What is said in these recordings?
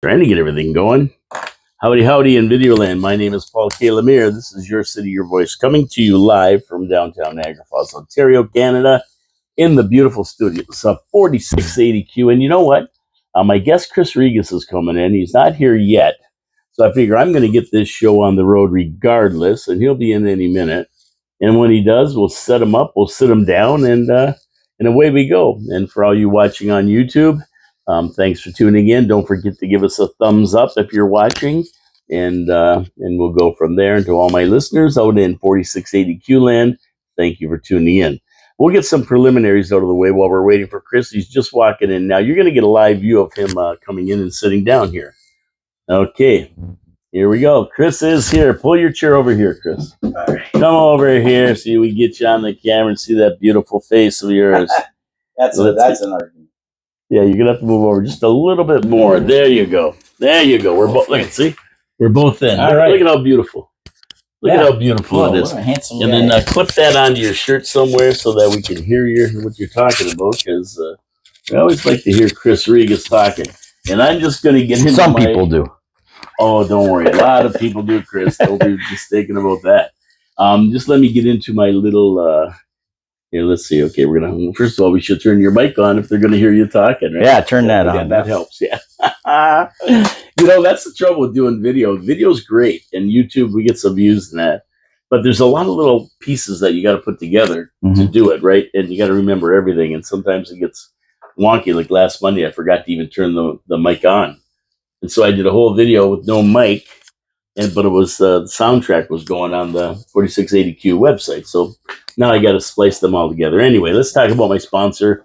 Trying to get everything going. Howdy, howdy in Videoland. My name is Paul K. Lemire. This is Your City, Your Voice, coming to you live from downtown Niagara Falls, Ontario, Canada, in the beautiful studio. It's a 4680Q. And you know what? My guest, Chris Rigas, is coming in. He's not here yet. So I figure I'm going to get this show on the road regardless, and he'll be in any minute. And when he does, we'll set him up, we'll sit him down, and away we go. And for all you watching on YouTube, thanks for tuning in. Don't forget to give us a thumbs up if you're watching, and we'll go from there. And to all my listeners out in 4680Q land, thank you for tuning in. We'll get some preliminaries out of the way while we're waiting for Chris. He's just walking in now. You're going to get a live view of him coming in and sitting down here. Okay, here we go. Chris is here. Pull your chair over here, Chris. All right. Come over here so we get you on the camera and see that beautiful face of yours. That's an argument. Yeah, you're gonna have to move over just a little bit more. There you go. There you go. We're both. Look, see, we're both in. All right. Look at how beautiful. Look at how beautiful it is. What a handsome And guy. then clip that onto your shirt somewhere so that we can hear what you're talking about. Because I always like to hear Chris Rigas talking. And I'm just gonna get into Some people do. Oh, don't worry. A lot of people do, Chris. Don't be mistaken about that. Just let me get into my little. Here, let's see. Okay, we're gonna. First of all, we should turn your mic on if they're gonna hear you talking. Right? Yeah, turn that Yeah, on. that helps. Yeah. That's the trouble with doing video. Video's great, and YouTube we get some views in that, but there's a lot of little pieces that you got to put together to do it right, and you got to remember everything. And sometimes it gets wonky. Like last Monday, I forgot to even turn the mic on, and so I did a whole video with no mic. But it was the soundtrack was going on the 4680Q website. So now I got to splice them all together. Anyway, let's talk about my sponsor,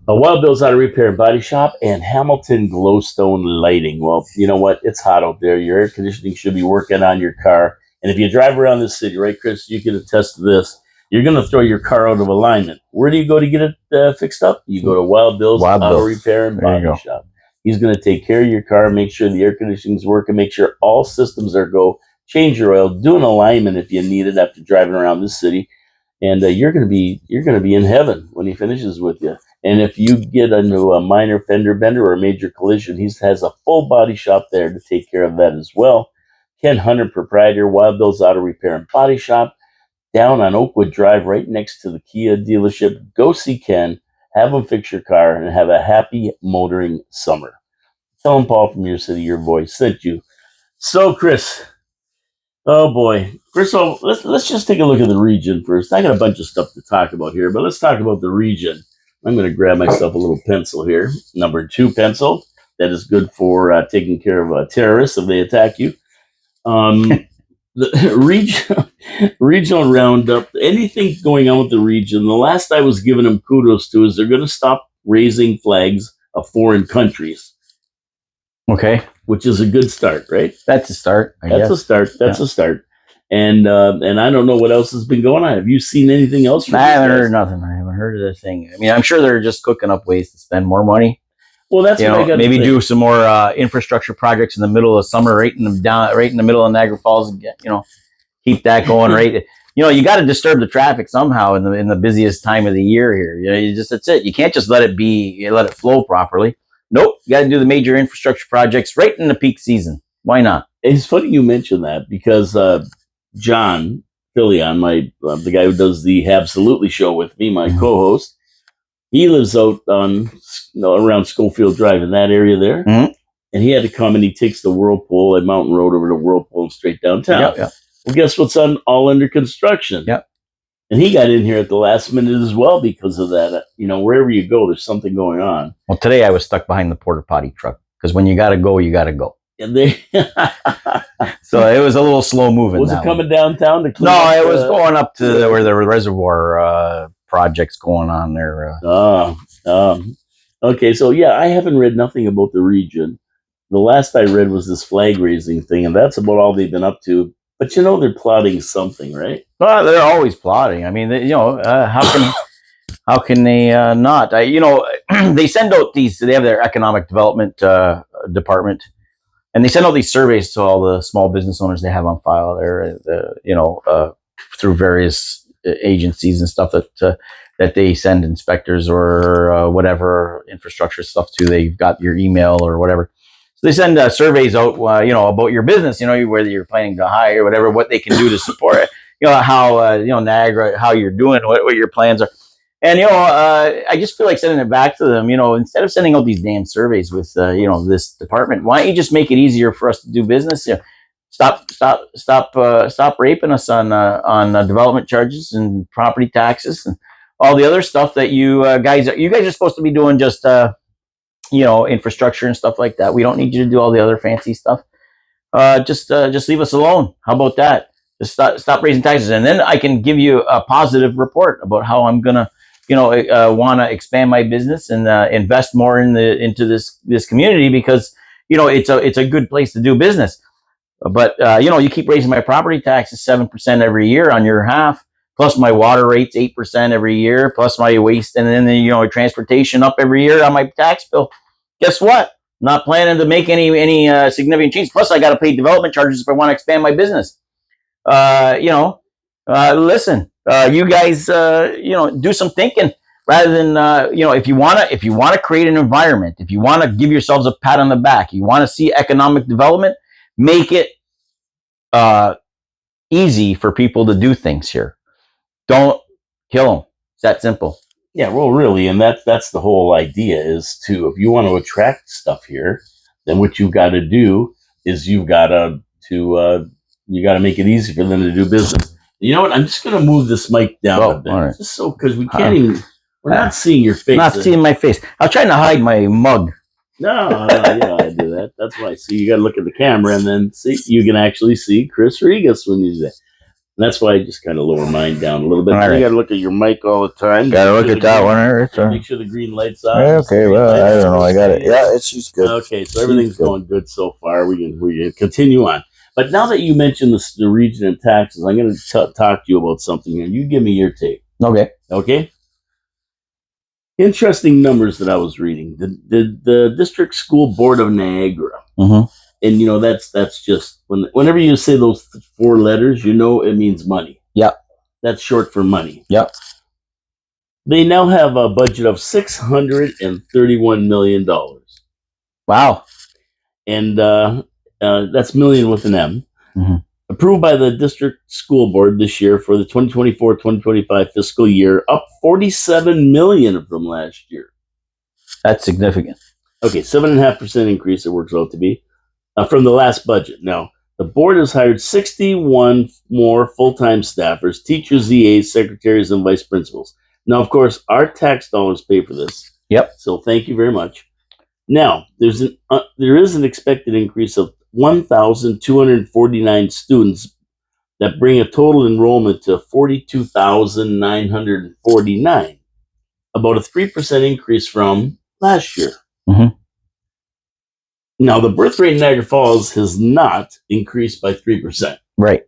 Wild Bill's Auto Repair and Body Shop and Hamilton Glowstone Lighting. Well, you know what? It's hot out there. Your air conditioning should be working on your car. And if you drive around this city, right, Chris, you can attest to this. You're going to throw your car out of alignment. Where do you go to get it fixed up? You go to Wild Bill's Auto Repair and Body Shop. He's going to take care of your car, make sure the air conditioning is working, make sure all systems are go, change your oil, do an alignment if you need it after driving around this city, and you're going to be in heaven when he finishes with you. And if you get into a minor fender bender or a major collision, he has a full body shop there to take care of that as well. Ken Hunter, proprietor, Wild Bill's Auto Repair and Body Shop, down on Oakwood Drive, right next to the Kia dealership. Go see Ken. Have him fix your car and have a happy motoring summer. Tell him Paul from Your City, Your Voice sent you. So, Chris, oh boy. First of all, let's just take a look at the region first. I got a bunch of stuff to talk about here, but let's talk about the region. I'm going to grab myself a little pencil here. Number 2 pencil. That is good for taking care of terrorists if they attack you. The regional roundup, anything going on with the region, the last I was giving them kudos to is they're going to stop raising flags of foreign countries. Okay. Which is a good start, right? That's a start. That's a start. And I don't know what else has been going on. Have you seen anything else? I haven't heard nothing. I haven't heard of the thing. I mean, I'm sure they're just cooking up ways to spend more money. Well, that's what I got. Maybe do some more infrastructure projects in the middle of summer, right in the middle of Niagara Falls, and keep that going. Right, you got to disturb the traffic somehow in the busiest time of the year here. That's it. You can't just let it flow properly. Nope, you got to do the major infrastructure projects right in the peak season. Why not? It's funny you mentioned that because John Fillion, the guy who does the Absolutely show with me, my co-host. He lives out on around Schofield Drive in that area there, and he had to come and he takes the Whirlpool at Mountain Road over to Whirlpool and straight downtown. Yep. Well, guess what's all under construction? Yep. And he got in here at the last minute as well because of that. Wherever you go, there's something going on. Well, today I was stuck behind the porta potty truck because when you got to go, you got to go. And they so it was a little slow moving. Was it coming downtown to clean No, up it was going up to where the reservoir projects going on there. Okay, so yeah, I haven't read nothing about the region. The last I read was this flag raising thing, and that's about all they've been up to. But they're plotting something, right? Well, they're always plotting. I mean, how can they not? They send out these. They have their economic development department, and they send out these surveys to all the small business owners they have on file there. Through various agencies and stuff that they send inspectors or whatever infrastructure stuff to. They've got your email or whatever. So they send surveys out, about your business, whether you're planning to hire or whatever, what they can do to support it, how, Niagara, how you're doing, what your plans are. And, I just feel like sending it back to them, instead of sending out these damn surveys with, this department, why don't you just make it easier for us to do business? Stop raping us on development charges and property taxes and all the other stuff that you guys are supposed to be doing, just infrastructure and stuff like that. We don't need you to do all the other fancy stuff. Just leave us alone. How about that? Just stop raising taxes, and then I can give you a positive report about how I'm gonna, want to expand my business and invest more into this community, because it's a good place to do business. But you keep raising my property taxes 7% every year on your half, plus my water rates 8% every year, plus my waste, and then transportation up every year on my tax bill. Guess what? Not planning to make any significant change. Plus, I got to pay development charges if I want to expand my business. Listen, you guys, do some thinking rather than if you want to create an environment, if you want to give yourselves a pat on the back, you want to see economic development, make it easy for people to do things here. Don't kill them. It's that simple. Yeah, well, really, and that's the whole idea, is if you want to attract stuff here, then what you've got to do is you got to make it easy for them to do business. You know what? I'm just going to move this mic down a bit, right, just so, because we can't even. We're not seeing your face. Not seeing my face. I was trying to hide my mug. No, I do that. That's why. See, you got to look at the camera, and then you can actually see Chris Rigas when you do that. And that's why I just kind of lower mine down a little bit. Right. You got to look at your mic all the time. Got to look at that one. Make sure the green light's on. Okay, well, I don't know. I got it. Yeah, she's good. Okay, so everything's going good so far. We can continue on. But now that you mentioned the region and taxes, I'm going to talk to you about something here. You give me your take. Okay. Interesting numbers that I was reading. The District School Board of Niagara. Mm-hmm. And that's just whenever you say those 4 letters, it means money. Yep. That's short for money. Yep. They now have a budget of $631 million. Wow. And that's million with an M. Mm-hmm. Approved by the District School Board this year for the 2024-2025 fiscal year, up $47 million from last year. That's significant. Okay, 7.5% increase it works out to be. From the last budget. Now, the board has hired 61 more full-time staffers, teachers, EAs, secretaries, and vice principals. Now, of course, our tax dollars pay for this. Yep. So thank you very much. Now, there is an expected increase of 1,249 students that bring a total enrollment to 42,949, about a 3% increase from last year. Mm-hmm. Now, the birth rate in Niagara Falls has not increased by 3%. Right.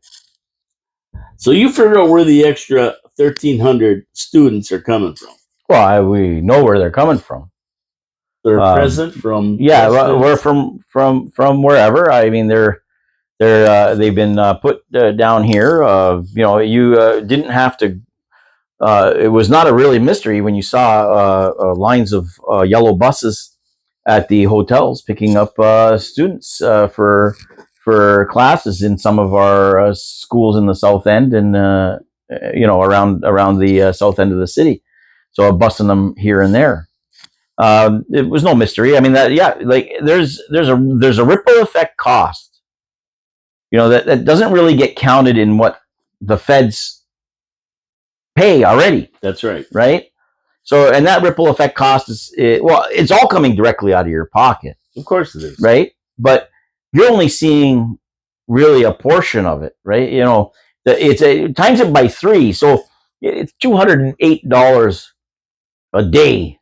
So you figure out where the extra 1,300 students are coming from. Well, we know where they're coming from. They're present from. Yeah, we're from wherever. I mean, they've been put down here. You didn't have to. It was not a really mystery when you saw lines of yellow buses at the hotels picking up students for classes in some of our schools in the South End and around the south end of the city. So busing them here and there. It was no mystery. I mean there's a ripple effect cost. That doesn't really get counted in what the feds pay already. That's right. Right. So, and that ripple effect cost it's all coming directly out of your pocket. Of course it is. Right? But you're only seeing really a portion of it, right? Times it by 3. So it's $208 a day,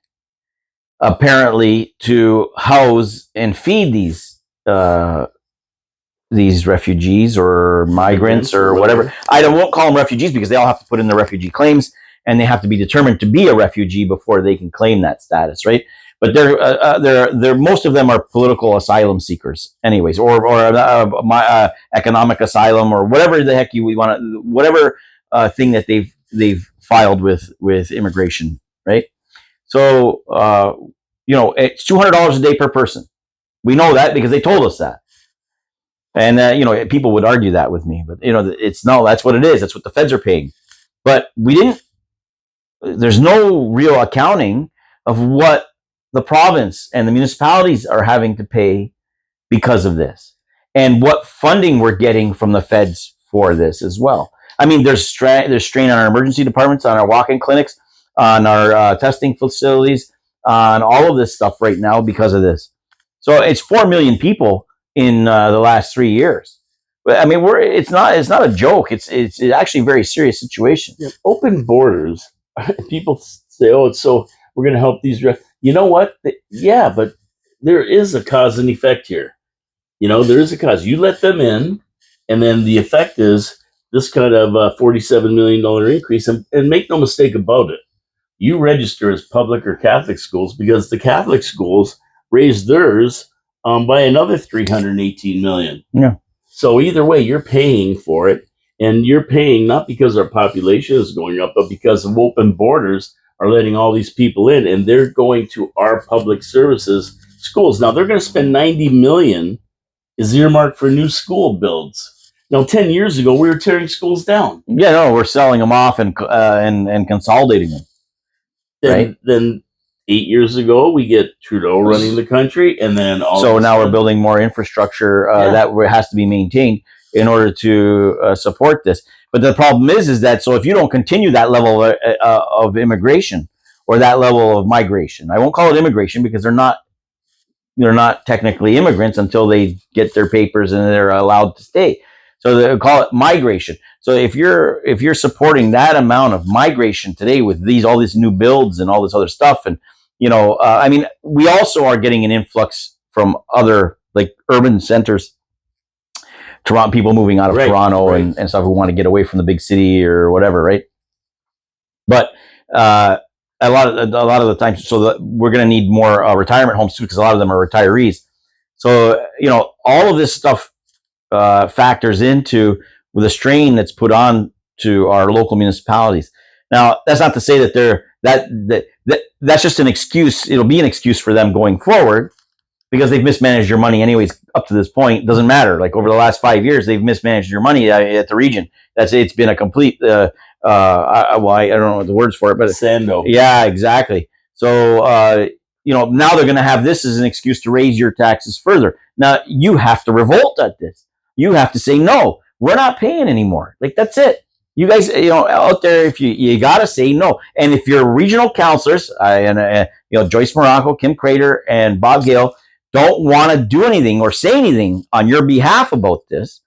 apparently, to house and feed these refugees or migrants or whatever. I won't call them refugees because they all have to put in their refugee claims. And they have to be determined to be a refugee before they can claim that status, right? But they're most of them are political asylum seekers, anyways, or economic asylum, or whatever the heck you want to, whatever thing that they've filed with immigration, right? So it's $200 a day per person. We know that because they told us that. And, people would argue that with me. But, that's what it is. That's what the feds are paying. But there's no real accounting of what the province and the municipalities are having to pay because of this, and what funding we're getting from the feds for this as well. I mean, there's strain on our emergency departments, on our walk-in clinics, on our testing facilities, on all of this stuff right now because of this. So it's 4 million people in the last 3 years. But I mean, it's not a joke. It's actually a very serious situation. Yeah. Open borders. People say, "Oh, it's so we're going to help these." You know what? Yeah, but there is a cause and effect here. There is a cause. You let them in, and then the effect is this kind of $47 million increase. And make no mistake about it, you register as public or Catholic schools because the Catholic schools raised theirs by another $318 million. Yeah. So either way, you're paying for it, and you're paying not because our population is going up, but because of open borders are letting all these people in, and they're going to our public services schools. Now they're going to spend $90 million is earmarked for new school builds. Now, 10 years ago, we were tearing schools down. Yeah, no, we're selling them off and consolidating them. Then 8 years ago, we get Trudeau running the country, and then now we're building more infrastructure that has to be maintained in order to support this. But the problem is that so if you don't continue that level of immigration or that level of migration, I won't call it immigration because they're not technically immigrants until they get their papers and they're allowed to stay. So they call it migration. So if you're supporting that amount of migration today with all these new builds and all this other stuff, and I mean, we also are getting an influx from other like urban centers, Toronto, people moving out of Toronto and stuff who want to get away from the big city or whatever, right? But a lot of the time, so we're going to need more retirement homes too, because a lot of them are retirees. So all of this stuff factors into the strain that's put on to our local municipalities. Now, that's not to say that that's just an excuse. It'll be an excuse for them going forward because they've mismanaged your money anyways up to this point. Doesn't matter. Like over the last 5 years, they've mismanaged your money at the region. It's been a complete. I don't know what the words for it, but Sando. Yeah, exactly. So now they're going to have this as an excuse to raise your taxes further. Now you have to revolt at this. You have to say no. We're not paying anymore. Like that's it. You guys, out there, if you got to say no. And if your regional councilors, Joyce Morocco, Kim Crater, and Bob Gale don't want to do anything or say anything on your behalf about this,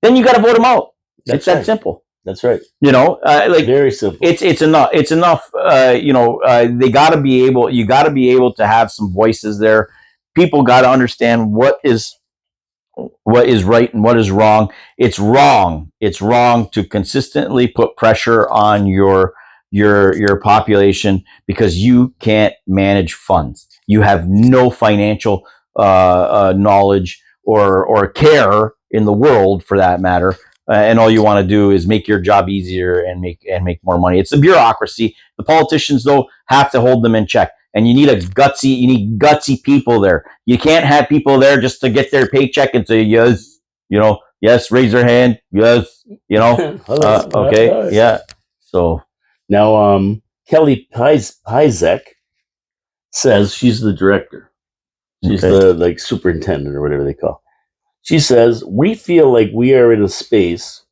then you got to vote them out. It's that simple. That's right. Very simple. It's enough. It's enough. They got to be able. You got to be able to have some voices there. People got to understand what is right and what is wrong. It's wrong. It's wrong to consistently put pressure on your population because you can't manage funds. You have no financial knowledge or care in the world, for that matter. And all you want to do is make your job easier and make more money. It's the bureaucracy. The politicians, though, have to hold them in check. And you need gutsy people there. You can't have people there just to get their paycheck and say yes, yes, raise their hand, yes, okay, yeah. So now, Kelly Pizek says she's the director. She's the superintendent or whatever they call. She says, we feel like we are in a space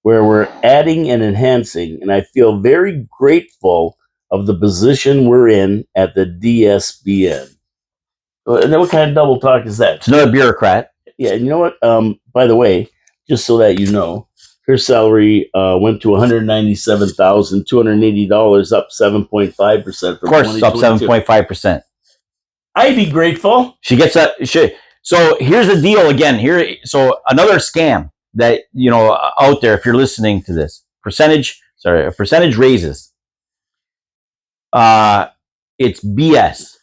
where we're adding and enhancing, and I feel very grateful of the position we're in at the DSBN. And then what kind of double talk is that? She's not a bureaucrat. Yeah, and you know what? By the way, just so that you know, her salary went to $197,280, up 7.5%. Of course, it's up 7.5%. I'd be grateful. She gets that. So here's the deal again. So another scam that out there. If you're listening to this, percentage raises. It's BS.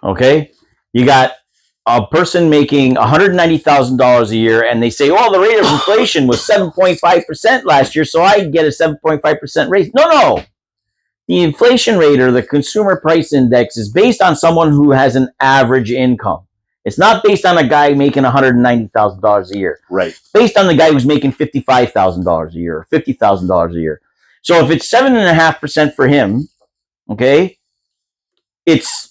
Okay, you got a person making $190,000 a year, and they say, "Oh, the rate of inflation was 7.5% last year, so I get a 7.5% raise." No. The inflation rate or the consumer price index is based on someone who has an average income. It's not based on a guy making $190,000 a year. Right. It's based on the guy who's making $55,000 a year or $50,000 a year. So if it's 7.5% for him, okay, it's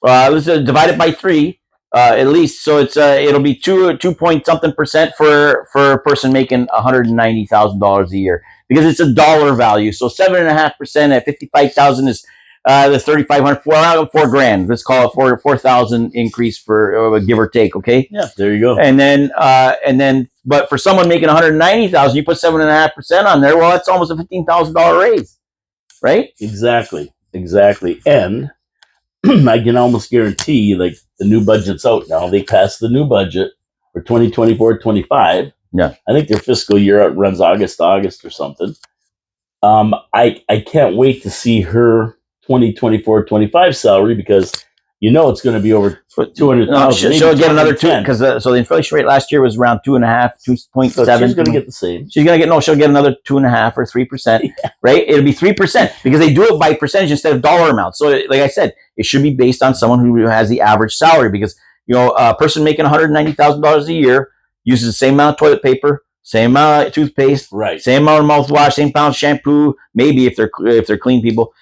let's divide it by 3 at least. So it'll be 2 point something percent for a person making $190,000 a year because it's a dollar value. So 7.5% at 55,000 is the 3,500 $4,000. Let's call it 4,000 increase for give or take. Okay. Yeah, there you go. And then, but for someone making 190,000, you put 7.5% on there. Well, that's almost a $15,000 raise, right? Exactly. And I can almost guarantee, like, the new budget's out now. They passed the new budget for 2024-25. Yeah. I think their fiscal year runs August to August or something. I can't wait to see her 2024-25 salary because it's going to be over 200,000. She'll get another 2 because so the inflation rate last year was around 2.5, 2.7. So she's going to get the same. She's going to get she'll get another 2.5 or 3%, right? It'll be 3% because they do it by percentage instead of dollar amount. So, like I said, it should be based on someone who has the average salary because a person making $190,000 a year uses the same amount of toilet paper, same amount of toothpaste, right? Same amount of mouthwash, same amount of shampoo, maybe if they're clean people.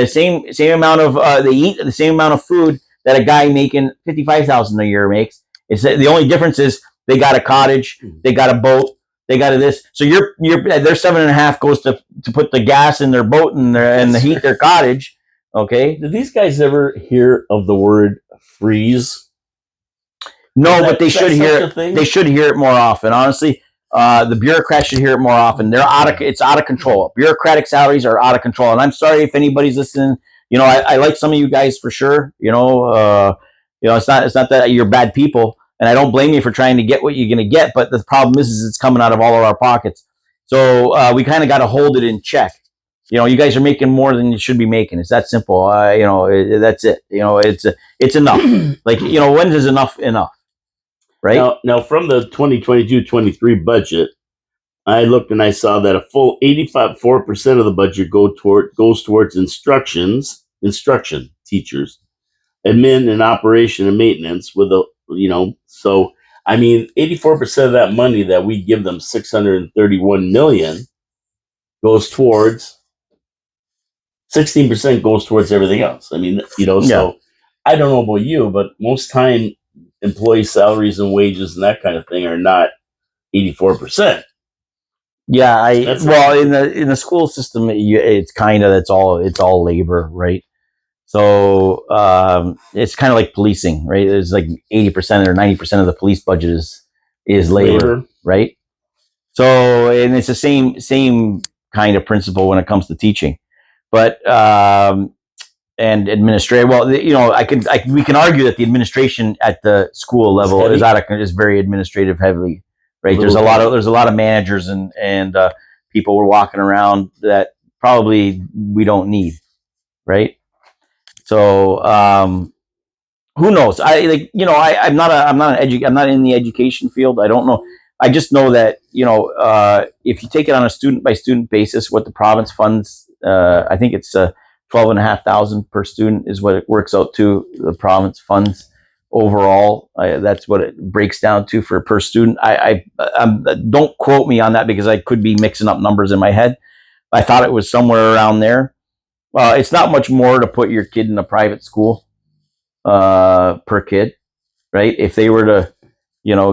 Same amount of they eat the same amount of food that a guy making $55,000 a year makes. It's the only difference is they got a cottage, they got a boat, they got this. So their 7.5 goes to put the gas in their boat and the heat their cottage. Okay. Did these guys ever hear of the word freeze? No, but they should hear it. They should hear it more often. Honestly, the bureaucrats should hear it more often. It's out of control. Bureaucratic salaries are out of control. And I'm sorry if anybody's listening. I like some of you guys for sure. It's not that you're bad people, and I don't blame you for trying to get what you're going to get. But the problem is it's coming out of all of our pockets. So we kind of got to hold it in check. You guys are making more than you should be making. It's that simple. That's it. It's enough. Like, when is enough? Right? Now from the 2022-23 budget, I looked and I saw that a full 84% of the budget goes towards instruction teachers, admin and operation and maintenance so I mean 84% of that money that we give them, $631 million, goes towards 16% goes towards everything else. I mean, so I don't know about you, but most time employee salaries and wages and that kind of thing are not 84%. Yeah, in the school system, it's kind of it's all labor, right? So it's kind of like policing, right? It's like 80% or 90% of the police budget is labor, right? So and it's the same kind of principle when it comes to teaching, but and administrative. Well, we can argue that the administration at the school level is very administrative heavily, right? There's a lot of managers and people we're walking around that probably we don't need, right? So who knows? I'm not in the education field. I don't know. I just know that if you take it on a student by student basis, what the province funds, I think it's 12,500 per student is what it works out to. The province funds overall. That's what it breaks down to for per student. Don't quote me on that because I could be mixing up numbers in my head. I thought it was somewhere around there. It's not much more to put your kid in a private school per kid, right? If they were to,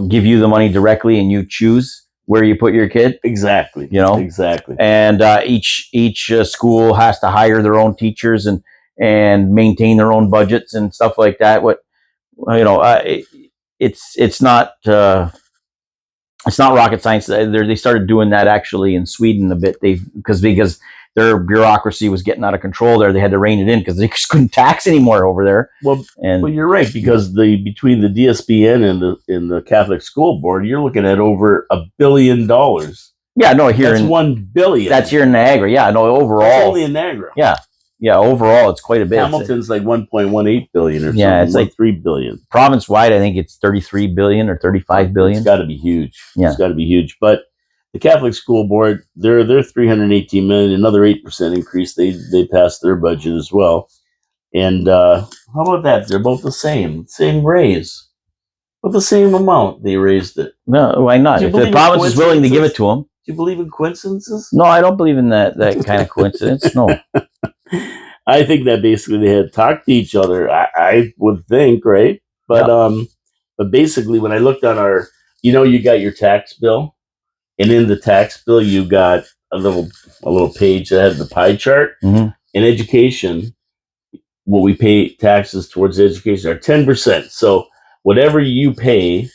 give you the money directly and you choose where you put your kid. Exactly. Exactly. And each school has to hire their own teachers and maintain their own budgets and stuff like that. It's not rocket science. They started doing that actually in Sweden a bit. Because their bureaucracy was getting out of control there. They had to rein it in because they just couldn't tax anymore over there. Well, you're right, because between the DSBN and the Catholic School Board, you're looking at over $1 billion. Yeah, no, that's $1 billion. That's here in Niagara. Yeah, no, overall. That's only in Niagara. Yeah, overall, it's quite a bit. Hamilton's like 1.18 billion or something. Yeah, it's like 3 billion. Province-wide, I think it's 33 billion or 35 billion. It's got to be huge. Yeah. It's got to be huge. But the Catholic School Board, they're 318 million, another 8% increase. They passed their budget as well. And how about that? They're both the same raise. But the same amount, they raised it. No, why not? Do you If the believe in province is willing to give it to them. Do you believe in coincidences? No, I don't believe in that kind of coincidence. No. I think that basically they had talked to each other. I would think, right? But but basically, when I looked on our, you got your tax bill, and in the tax bill you got a little page that had the pie chart. Mm-hmm. In education, what we pay taxes towards education are 10%. So whatever you pay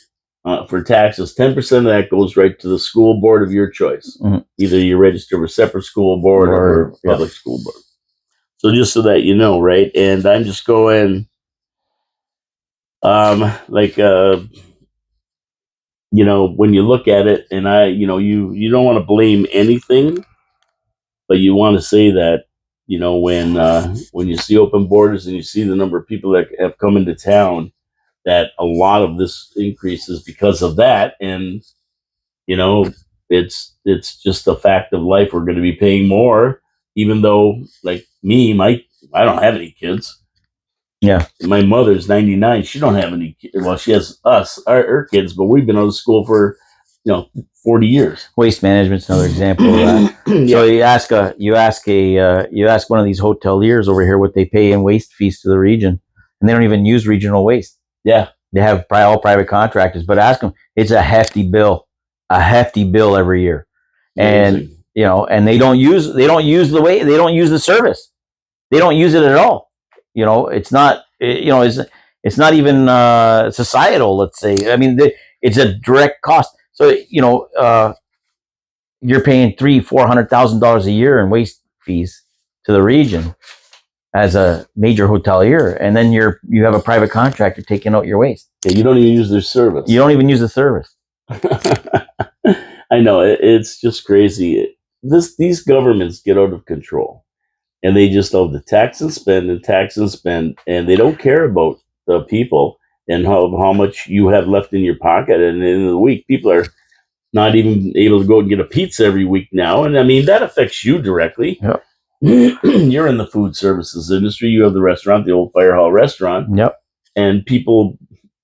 for taxes, 10% of that goes right to the school board of your choice. Mm-hmm. Either you register with separate school board or public school board. So just so that you know, right? And I'm just going, when you look at it, and you don't want to blame anything, but you want to say that, when you see open borders and you see the number of people that have come into town, that a lot of this increase is because of that. And, it's just a fact of life. We're going to be paying more, even though, like me, I don't have any kids. Yeah. My mother's 99. She don't have any kids. Well, she has us, our kids, but we've been out of school for, 40 years. Waste management's another example of that. Yeah. So you ask one of these hoteliers over here what they pay in waste fees to the region, and they don't even use regional waste. Yeah. They have all private contractors, but ask them, it's a hefty bill every year. And, and they don't use the service. They don't use it at all. It's not, it's not even societal, let's say. I mean, it's a direct cost. So, you're paying $300,000-$400,000 a year in waste fees to the region as a major hotelier, and then you have a private contractor taking out your waste. Yeah, you don't even use their service. You don't even use the service. I know, it's just crazy. These governments get out of control, and they just love to tax and spend, and they don't care about the people and how much you have left in your pocket. And at the end of the week, people are not even able to go and get a pizza every week now. And I mean, that affects you directly. Yep. You're in the food services industry. You have the restaurant, the old Fire Hall restaurant. Yep. And people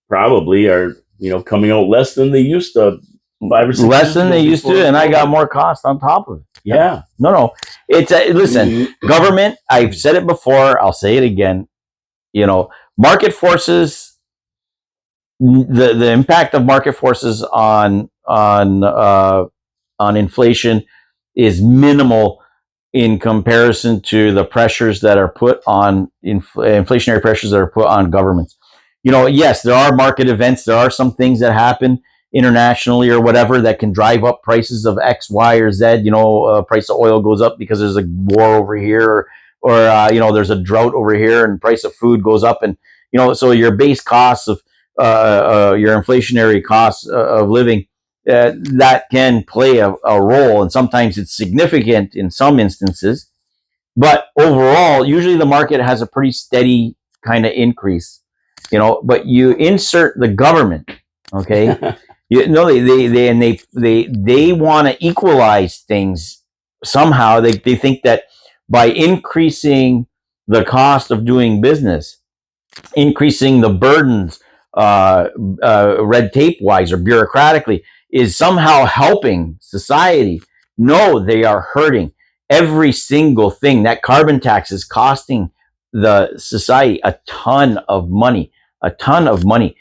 probably are, coming out less than they used to 5 or 6 less than they used to. And I got more cost on top of it. Yeah. No. It's listen, government, I've said it before. I'll say it again. Market forces, the impact of market forces on inflation is minimal in comparison to the pressures that are put on inflationary pressures that are put on governments. Yes, there are market events. There are some things that happen internationally or whatever that can drive up prices of X, Y, or Z. Price of oil goes up because there's a war over here, or there's a drought over here, and price of food goes up, and so your base costs of your inflationary costs of living, that can play a role, and sometimes it's significant in some instances. But overall, usually the market has a pretty steady kind of increase, but you insert the government, okay? They want to equalize things somehow. They think that by increasing the cost of doing business, increasing the burdens, red tape wise or bureaucratically, is somehow helping society. No, they are hurting. Every single thing. That carbon tax is costing the society a ton of money. Every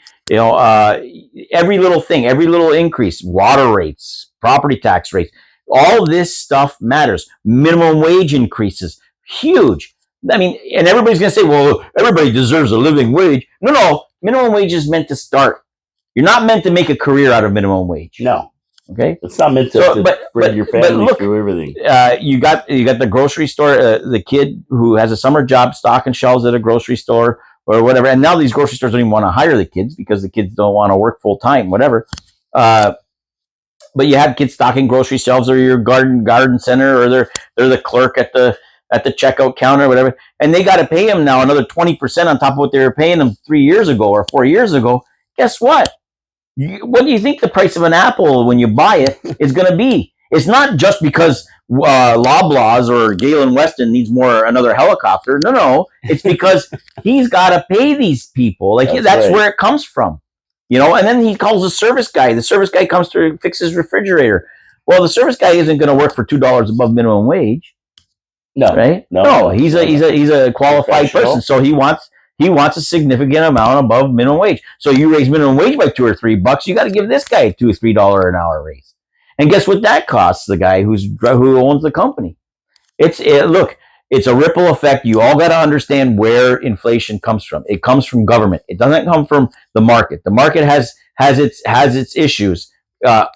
little thing, every little increase, water rates, property tax rates, all this stuff matters. Minimum wage increases, huge. I mean, and everybody's going to say, well, everybody deserves a living wage. No. Minimum wage is meant to start. You're not meant to make a career out of minimum wage. No. Okay. It's not meant to bring your family through everything. You got the grocery store, the kid who has a summer job stocking shelves at a grocery store or whatever. And now these grocery stores don't even want to hire the kids because the kids don't want to work full time, whatever. But you have kids stocking grocery shelves, or your garden center, or they're the clerk at the checkout counter, or whatever. And they got to pay them now another 20% on top of what they were paying them 3 years ago or 4 years ago. Guess what? What do you think the price of an apple when you buy it is going to be? It's not just because Loblaws or Galen Weston needs another helicopter. No. It's because he's got to pay these people. That's right. Where it comes from. You know, and then he calls the service guy. The service guy comes to fix his refrigerator. Well, the service guy isn't going to work for $2 above minimum wage, No, right? No, he's a qualified person, so he wants a significant amount above minimum wage. So you raise minimum wage by $2 or $3, you got to give this guy a $2 or $3 an hour raise. And guess what that costs the guy who owns the company? Look, it's a ripple effect. You all got to understand where inflation comes from. It comes from government. It doesn't come from the market. The market has its issues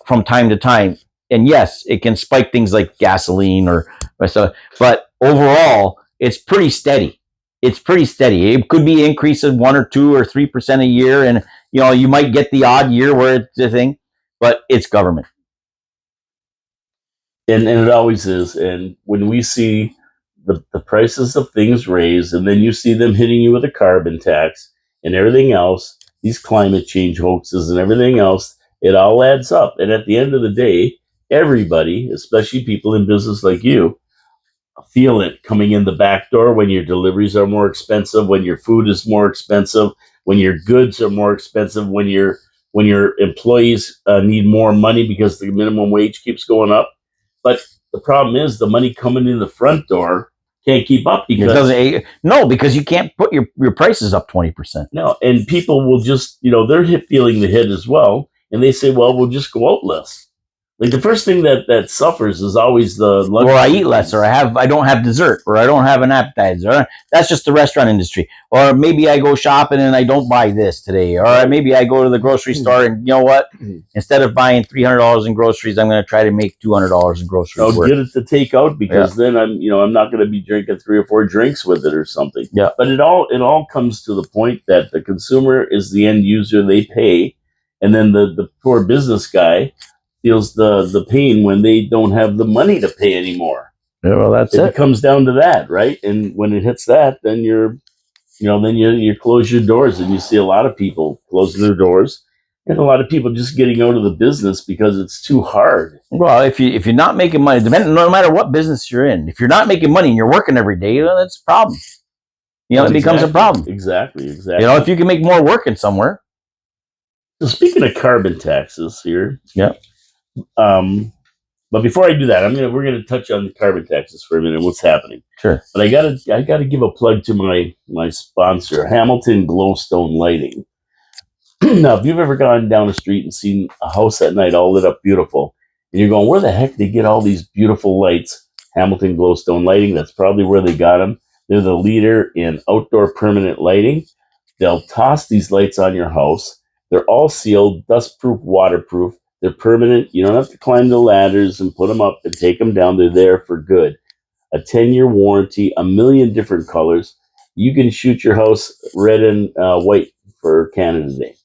from time to time. And yes, it can spike things like gasoline or so, but overall, it's pretty steady. It's pretty steady. It could be increase of 1 or 2 or 3% a year, and you might get the odd year where it's a thing, but it's government. And it always is. And when we see the prices of things raised, and then you see them hitting you with a carbon tax and everything else, these climate change hoaxes and everything else, it all adds up. And at the end of the day, everybody, especially people in business like you, feel it coming in the back door when your deliveries are more expensive, when your food is more expensive, when your goods are more expensive, when your employees need more money because the minimum wage keeps going up. But the problem is the money coming in the front door can't keep up because because you can't put your prices up 20%. No, and people will just they're feeling the hit as well, and they say, well, we'll just go out less. Like the first thing that suffers is always the luxury. Or I eat less, or I don't have dessert, or I don't have an appetizer. That's just the restaurant industry. Or maybe I go shopping and I don't buy this today. Or maybe I go to the grocery store and you know what? Instead of buying $300 in groceries, I'm going to try to make $200 in groceries. I'll get it to take out because then I'm not going to be drinking 3 or 4 drinks with it or something. Yeah. But it all comes to the point that the consumer is the end user. They pay, and then the poor business guy feels the pain when they don't have the money to pay anymore. Yeah, well, that's it. It comes down to that, right? And when it hits that, then you close your doors, and you see a lot of people closing their doors, and a lot of people just getting out of the business because it's too hard. Well, if you're not making money, no matter what business you're in, if you're not making money and you're working every day, well, that's a problem. It becomes a problem. Exactly. If you can make more working somewhere. So speaking of carbon taxes here, yeah. But before I do that, we're gonna touch on the carbon taxes for a minute. What's happening? Sure. But I gotta give a plug to my sponsor, Hamilton Glowstone Lighting. Now, if you've ever gone down the street and seen a house at night all lit up beautiful, and you're going, where the heck did they get all these beautiful lights? Hamilton Glowstone Lighting. That's probably where they got them. They're the leader in outdoor permanent lighting. They'll toss these lights on your house. They're all sealed, dust-proof, waterproof. They're permanent. You don't have to climb the ladders and put them up and take them down. They're there for good. A 10-year warranty, a million different colors. You can shoot your house red and white for Canada Day,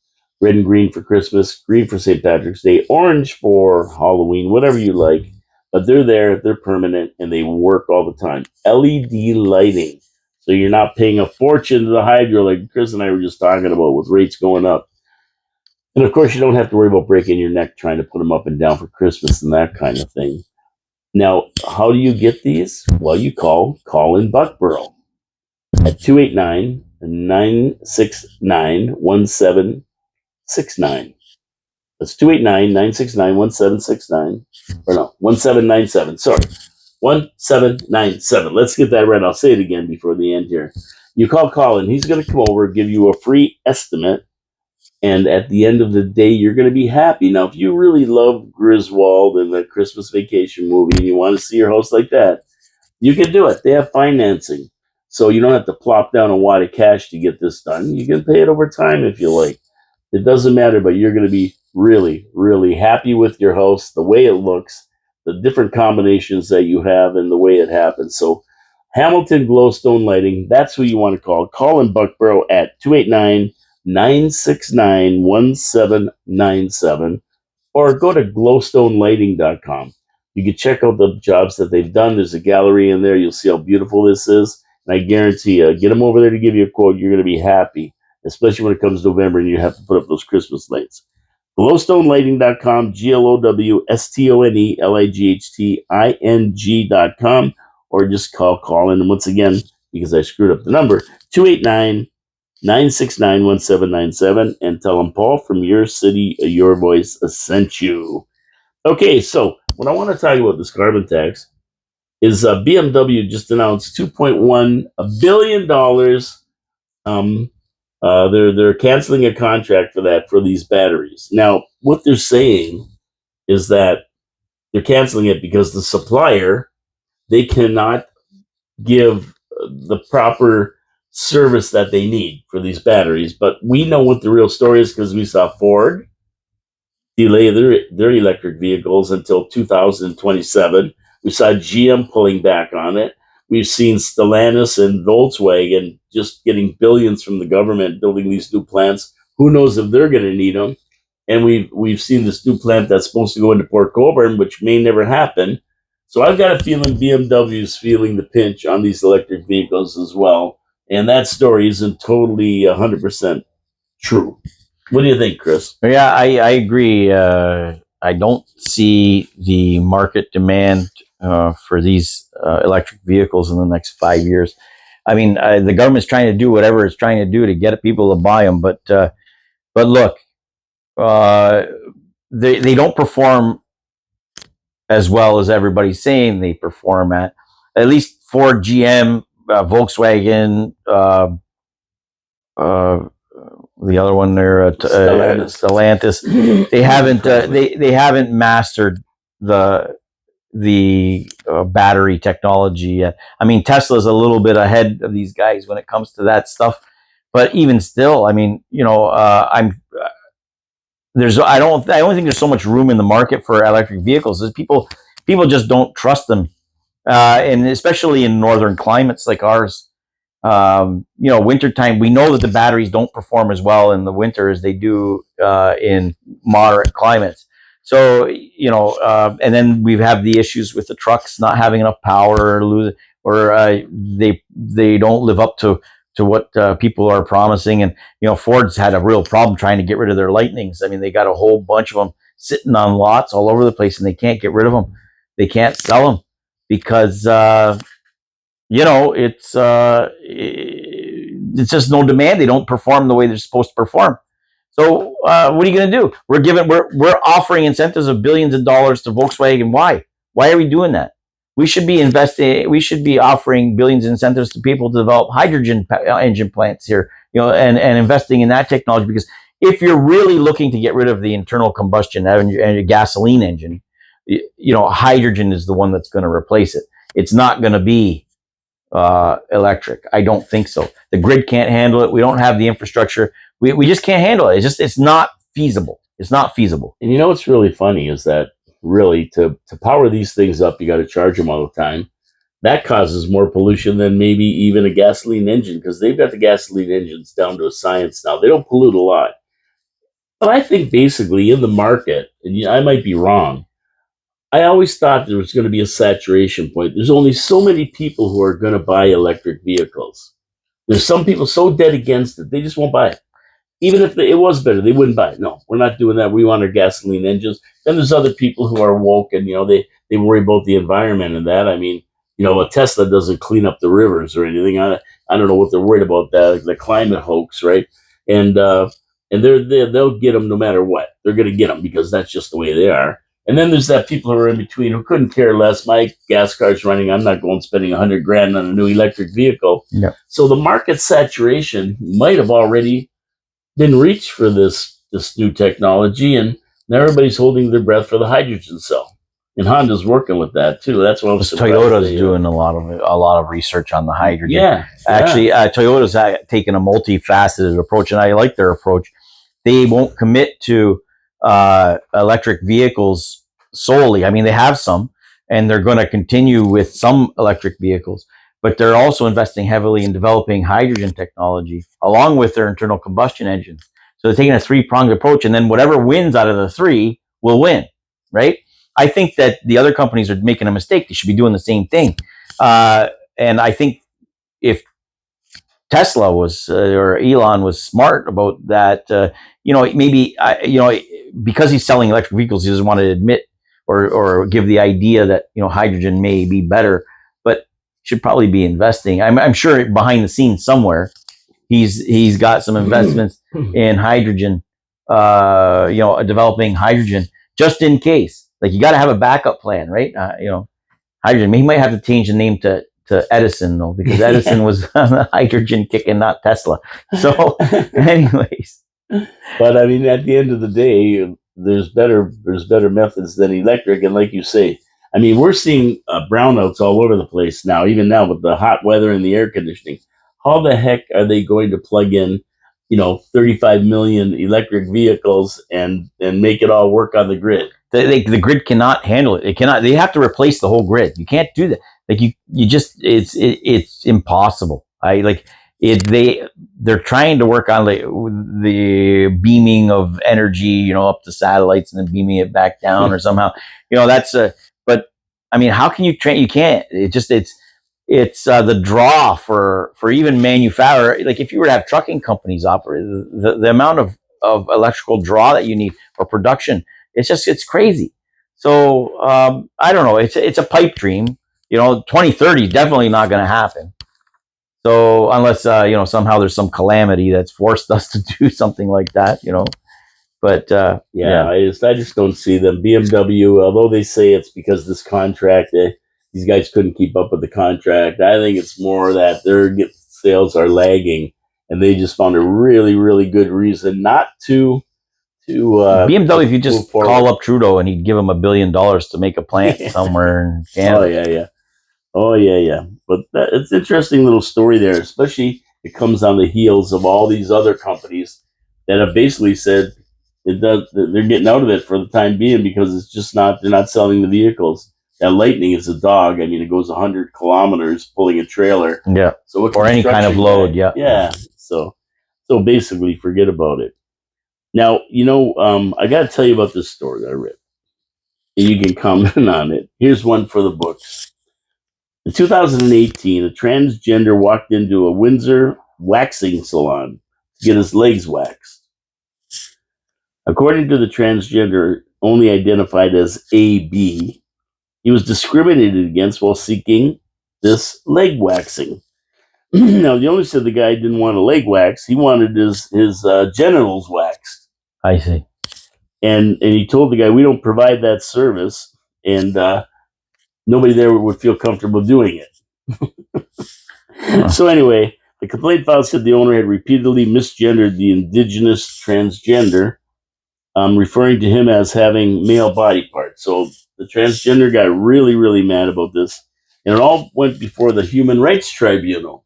red and green for Christmas, green for St. Patrick's Day, orange for Halloween, whatever you like. But they're there, they're permanent, and they work all the time. LED lighting. So you're not paying a fortune to the hydro like Chris and I were just talking about with rates going up. And of course, you don't have to worry about breaking your neck trying to put them up and down for Christmas and that kind of thing. Now, how do you get these? Well, you call in Buckborough at 289-969-1769. That's 289-969-1769. Or no, 1797. Sorry, 1797. Let's get that right. I'll say it again before the end here. You call Colin. He's going to come over, give you a free estimate. And at the end of the day, you're going to be happy. Now, if you really love Griswold and the Christmas Vacation movie and you want to see your house like that, you can do it. They have financing. So you don't have to plop down a wad of cash to get this done. You can pay it over time if you like. It doesn't matter, but you're going to be really, really happy with your house, the way it looks, the different combinations that you have, and the way it happens. So Hamilton Glowstone Lighting, that's who you want to call. Call in Buckborough at 289-969-1797 or go to glowstonelighting.com. You can check out the jobs that they've done. There's a gallery in there. You'll see how beautiful this is. And I guarantee you, get them over there to give you a quote. You're going to be happy, especially when it comes November and you have to put up those Christmas lights. glowstonelighting.com, glowstonelighting.com, or just call in. And once again, because I screwed up the number, 289 969-1797 and tell them Paul from your city, your voice sent you. Okay, so what I want to talk about this carbon tax is BMW just announced $2.1 billion. They're canceling a contract for that for these batteries. Now, what they're saying is that they're canceling it because the supplier, they cannot give the proper service that they need for these batteries. But we know what the real story is because we saw Ford delay their electric vehicles until 2027. We saw GM pulling back on it. We've seen Stellantis and Volkswagen just getting billions from the government building these new plants. Who knows if they're going to need them? And we've seen this new plant that's supposed to go into Port Colborne, which may never happen. So I've got a feeling BMW is feeling the pinch on these electric vehicles as well. And that story isn't totally 100% true. What do you think, Chris? Yeah, I agree. I don't see the market demand for these electric vehicles in the next 5 years. I mean, the government's trying to do whatever it's trying to do to get people to buy them, but look, they don't perform as well as everybody's saying they perform at least Ford, GM, Volkswagen, the other one there, Stellantis. They haven't mastered the battery technology yet. I mean, Tesla's a little bit ahead of these guys when it comes to that stuff, but even still, I mean, I don't think there's so much room in the market for electric vehicles. People just don't trust them, and especially in northern climates like ours. Wintertime, we know that the batteries don't perform as well in the winter as they do in moderate climates. So, and then we have the issues with the trucks not having enough power or they don't live up to what people are promising. And, Ford's had a real problem trying to get rid of their Lightnings. I mean, they got a whole bunch of them sitting on lots all over the place and they can't get rid of them. They can't sell them because, it's just no demand. They don't perform the way they're supposed to perform. So what are you going to do? We're offering incentives of billions of dollars to Volkswagen. Why? Why are we doing that? We should be investing. We should be offering billions of incentives to people to develop hydrogen engine plants here, and investing in that technology. Because if you're really looking to get rid of the internal combustion and your gasoline engine, hydrogen is the one that's going to replace it. It's not going to be electric. I don't think so. The grid can't handle it. We don't have the infrastructure. We just can't handle it. It's not feasible. It's not feasible. And what's really funny is that really to power these things up, you got to charge them all the time. That causes more pollution than maybe even a gasoline engine because they've got the gasoline engines down to a science now. They don't pollute a lot. But I think basically in the market, and I might be wrong, I always thought there was going to be a saturation point. There's only so many people who are going to buy electric vehicles. There's some people so dead against it, they just won't buy it. Even if it was better, they wouldn't buy it. No, we're not doing that. We want our gasoline engines. Then there's other people who are woke and, they worry about the environment and that. I mean, a Tesla doesn't clean up the rivers or anything. I don't know what they're worried about, the climate hoax, right? And they'll get them no matter what. They're going to get them because that's just the way they are. And then there's that people who are in between who couldn't care less. My gas car's running. I'm not going spending $100,000 on a new electric vehicle. Yeah. So the market saturation might have already been reached for this new technology, and now everybody's holding their breath for the hydrogen cell. And Honda's working with that too. That's what I was surprised. Toyota's doing a lot of research on the hydrogen. Yeah. Actually, Toyota's taken a multifaceted approach, and I like their approach. They won't commit to electric vehicles solely. I mean, they have some, and they're going to continue with some electric vehicles, but they're also investing heavily in developing hydrogen technology along with their internal combustion engines. So they're taking a three-pronged approach, and then whatever wins out of the three will win, right? I think that the other companies are making a mistake. They should be doing the same thing. And I think if Tesla was or Elon was smart about that, maybe because he's selling electric vehicles, he doesn't want to admit or give the idea that hydrogen may be better, but should probably be investing. I'm sure behind the scenes somewhere he's got some investments in hydrogen, developing hydrogen just in case. Like you got to have a backup plan, right? Hydrogen. He might have to change the name to Edison though, because Edison was on the hydrogen kick and not Tesla. So, anyways, but I mean, at the end of the day, there's better methods than electric, and like you say, I mean, we're seeing brownouts all over the place now. Even now with the hot weather and the air conditioning, how the heck are they going to plug in, 35 million electric vehicles and make it all work on the grid? The grid cannot handle it. It cannot. They have to replace the whole grid. You can't do that. Like you just it's impossible. They're trying to work on the beaming of energy, up to satellites and then beaming it back down or somehow, but I mean, how can you train? You can't. It's the draw for even manufacturer. Like if you were to have trucking companies operate, the amount of electrical draw that you need for production, it's crazy. So I don't know. It's a pipe dream. 2030 is definitely not going to happen. So unless somehow there's some calamity that's forced us to do something like that, But yeah. I just don't see them. BMW, although they say it's because this contract, these guys couldn't keep up with the contract. I think it's more that their sales are lagging, and they just found a really, really good reason not to. BMW, if you just call up Trudeau and he'd give him $1 billion to make a plant somewhere in Canada. Oh yeah. But it's an interesting little story there, especially it comes on the heels of all these other companies that have basically said they're getting out of it for the time being because it's just they're not selling the vehicles. That Lightning is a dog. I mean, it goes 100 kilometers pulling a trailer. Yeah. So or any kind of load. Yeah. Yeah. So basically, forget about it. Now, I got to tell you about this story that I read. You can comment on it. Here's one for the books. In 2018, a transgender walked into a Windsor waxing salon to get his legs waxed. According to the transgender, only identified as AB, he was discriminated against while seeking this leg waxing. Now, the owner said the guy didn't want a leg wax. He wanted his genitals waxed. I see. And he told the guy, we don't provide that service, and nobody there would feel comfortable doing it. So anyway, the complaint file said the owner had repeatedly misgendered the indigenous transgender, referring to him as having male body parts. So the transgender got really, really mad about this, and it all went before the Human Rights Tribunal.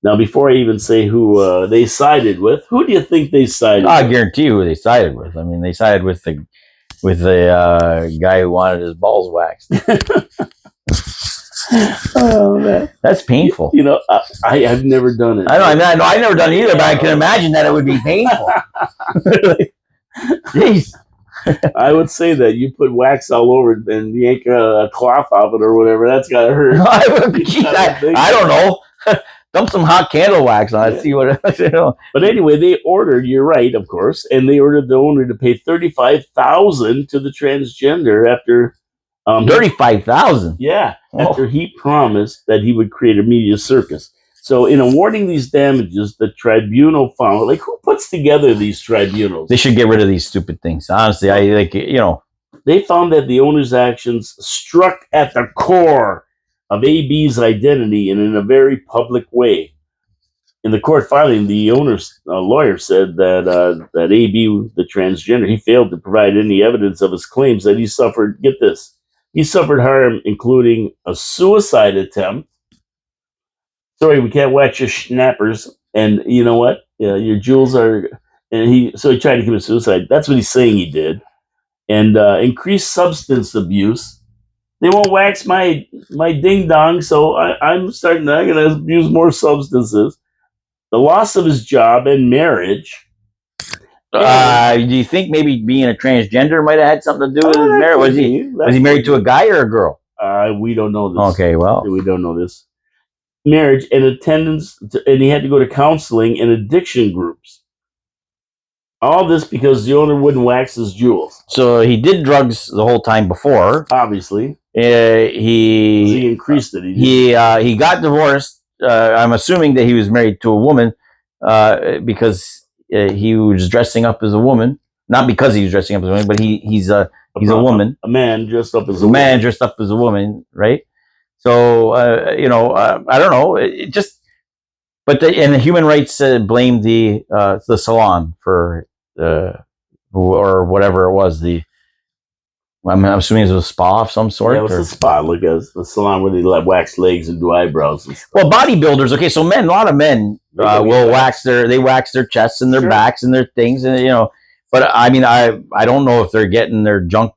Now, before I even say who they sided with, who do you think they sided with? I guarantee you who they sided with. I mean, they sided with the guy who wanted his balls waxed. Oh man, that's painful. I've never done it. I know. I've never done it either, but I can imagine that it would be painful. Jeez. I would say that you put wax all over it and yank a cloth off it or whatever. That's gotta hurt. I don't know. Dump some hot candle wax on it. See what. But anyway, they ordered. You're right, of course, and they ordered the owner to pay $35,000 to the transgender after. $35,000. Yeah, after he promised that he would create a media circus. So, in awarding these damages, the tribunal found, who puts together these tribunals? They should get rid of these stupid things. Honestly, They found that the owner's actions struck at the core of AB's identity and in a very public way. In the court filing, the owner's lawyer said that AB, the transgender, he failed to provide any evidence of his claims that he suffered, get this, he suffered harm, including a suicide attempt. Sorry, we can't wax your schnappers. And you know what? Your jewels are... So he tried to commit suicide. That's what he's saying he did. And increased substance abuse. They won't wax my ding dong, so I'm going to use more substances. The loss of his job and marriage. Do you think maybe being a transgender might have had something to do with his marriage? Was he married to a guy or a girl? We don't know this. Okay, well, we don't know this. Marriage and attendance, and he had to go to counseling and addiction groups. All this because the owner wouldn't wax his jewels. So he did drugs the whole time before. Obviously. He increased it. He got divorced. I'm assuming that he was married to a woman because he was dressing up as a woman. Not because he was dressing up as a woman, but he's a woman. A man dressed up as a man woman. dressed up as a woman, right? So I don't know. It just, but the human rights blamed the salon for or whatever it was. I'm assuming it was a spa of some sort. Yeah, it was a spa, like a salon where they wax legs and do eyebrows and stuff. Well, bodybuilders. Okay, so a lot of men will wax their chests and their backs and their things, and But I mean, I don't know if they're getting their junk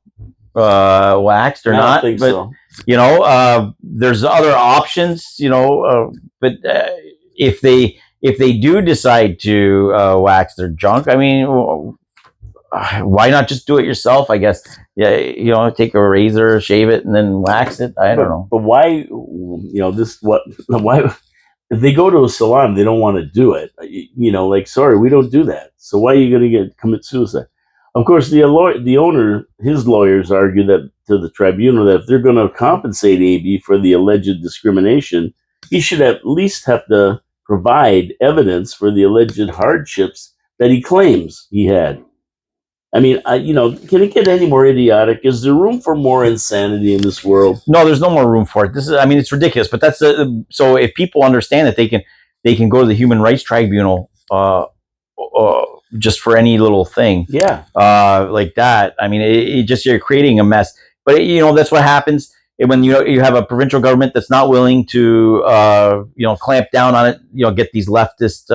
waxed or not. But so. There's other options. But if they do decide to wax their junk, I mean, why not just do it yourself? I guess. Yeah, take a razor, shave it, and then wax it. I don't know. But why? Why? If they go to a salon, they don't want to do it. Sorry, we don't do that. So why are you going to commit suicide? Of course, the owner, his lawyers argue that to the tribunal that if they're going to compensate AB for the alleged discrimination, he should at least have to provide evidence for the alleged hardships that he claims he had. I mean, can it get any more idiotic? Is there room for more insanity in this world? No, there's no more room for it. It's ridiculous. But that's so if people understand that they can go to the Human Rights Tribunal just for any little thing, like that. I mean, you're creating a mess. But that's what happens when you have a provincial government that's not willing to clamp down on it. Get these leftist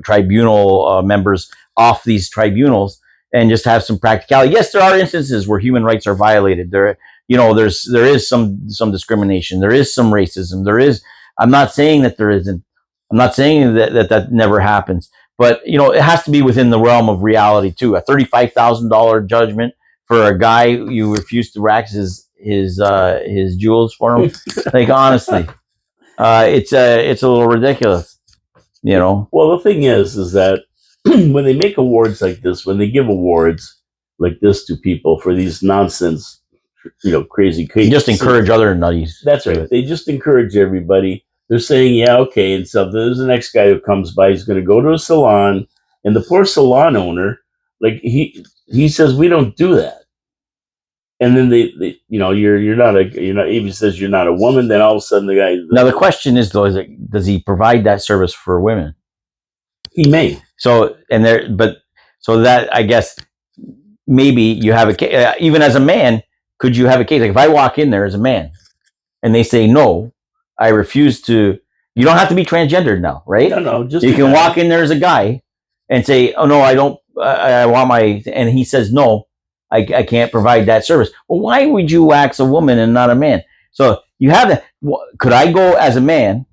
tribunal members off these tribunals and just have some practicality. Yes, there are instances where human rights are violated. There is some discrimination. There is some racism. I'm not saying that there isn't. I'm not saying that never happens. But it has to be within the realm of reality too. A $35,000 judgment for a guy you refused to wax his jewels for him. Like, honestly, it's a little ridiculous. Well, the thing is that when they make awards like this, when they give awards like this to people for these nonsense, crazy cases, just encourage other nutties. That's right. They just encourage everybody. They're saying, yeah, okay. And so there's the next guy who comes by. He's going to go to a salon, and the poor salon owner, like he says, we don't do that. And then they even says you're not a woman. Then all of a sudden the guy. Now the question is though, does he provide that service for women? He may. So that I guess maybe you have a case. Even as a man, could you have a case? Like if I walk in there as a man, and they say no. I refuse to. You don't have to be transgendered now, right? No. Just you can walk in there as a guy and say, "Oh no, I don't. I want my." And he says, "No, I can't provide that service." Well, why would you wax a woman and not a man? So you have that. Could I go as a man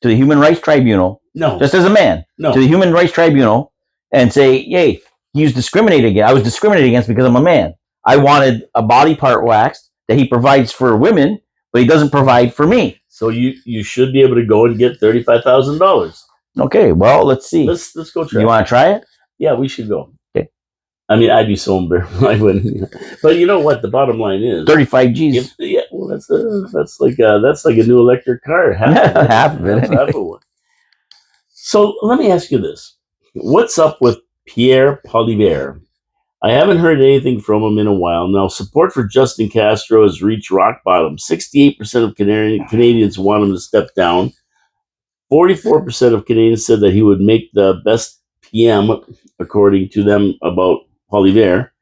to the Human Rights Tribunal? No, just as a man to the Human Rights Tribunal and say, "Hey, he was discriminated against. I was discriminated against because I'm a man. I wanted a body part waxed that he provides for women, but he doesn't provide for me." So you should be able to go and get $35,000. Okay, well, let's see. Let's go try. You want to try it? Yeah, we should go. Okay. I mean, I'd be so embarrassed. I wouldn't. But you know what? The bottom line is 35 G's. Well, that's like a new electric car. Half of it. Half of one. So let me ask you this: what's up with Pierre Poilievre? I haven't heard anything from him in a while. Now, support for Justin Castro has reached rock bottom. 68% of Canadians want him to step down. 44% of Canadians said that he would make the best PM, according to them, about Poilievre.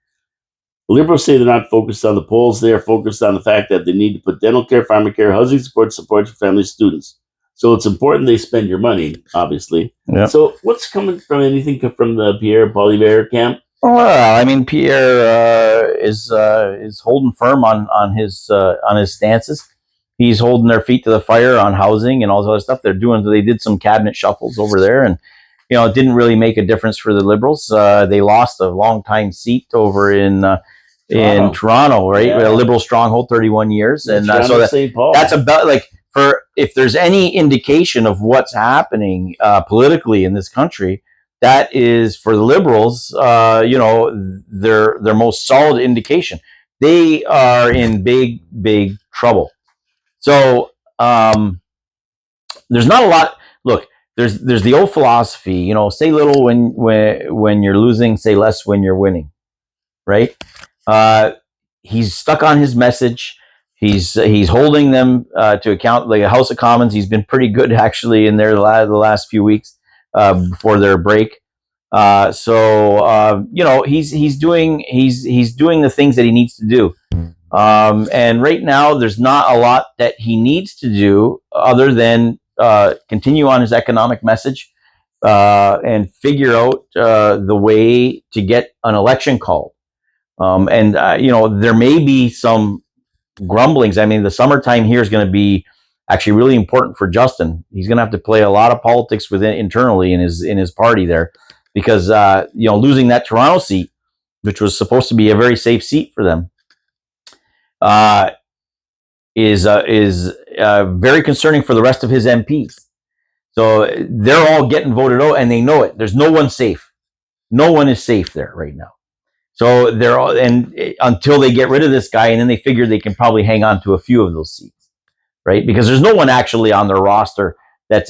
Liberals say they're not focused on the polls. They are focused on the fact that they need to put dental care, pharmacare, housing support for family students. So it's important they spend your money, obviously. Yep. So what's coming from anything from the Pierre Poilievre camp? Well, I mean, Pierre is holding firm on his stances. He's holding their feet to the fire on housing and all this other stuff. They did some cabinet shuffles over there, and it didn't really make a difference for the Liberals. They lost a long-time seat over in Toronto, right? Yeah. A Liberal stronghold, 31 years, and so that's about like if there's any indication of what's happening politically in this country. That is for the Liberals, their most solid indication. They are in big, big trouble. So there's not a lot. Look, there's the old philosophy, you know, say little when you're losing, say less when you're winning, right? He's stuck on his message. He's holding them to account. Like a House of Commons, he's been pretty good actually in there the last few weeks before their break. You know, he's doing the things that he needs to do. And right now, there's not a lot that he needs to do other than continue on his economic message and figure out the way to get an election called. You know, there may be some grumblings. I mean, the summertime here is going to be actually really important for Justin. He's going to have to play a lot of politics within internally in his party there, because you know, losing that Toronto seat, which was supposed to be a very safe seat for them, is very concerning for the rest of his MPs. So they're all getting voted out, and they know it. There's no one safe. No one is safe there right now. So they're all, and until they get rid of this guy, and then they figure they can probably hang on to a few of those seats, right? Because there's no one actually on their roster that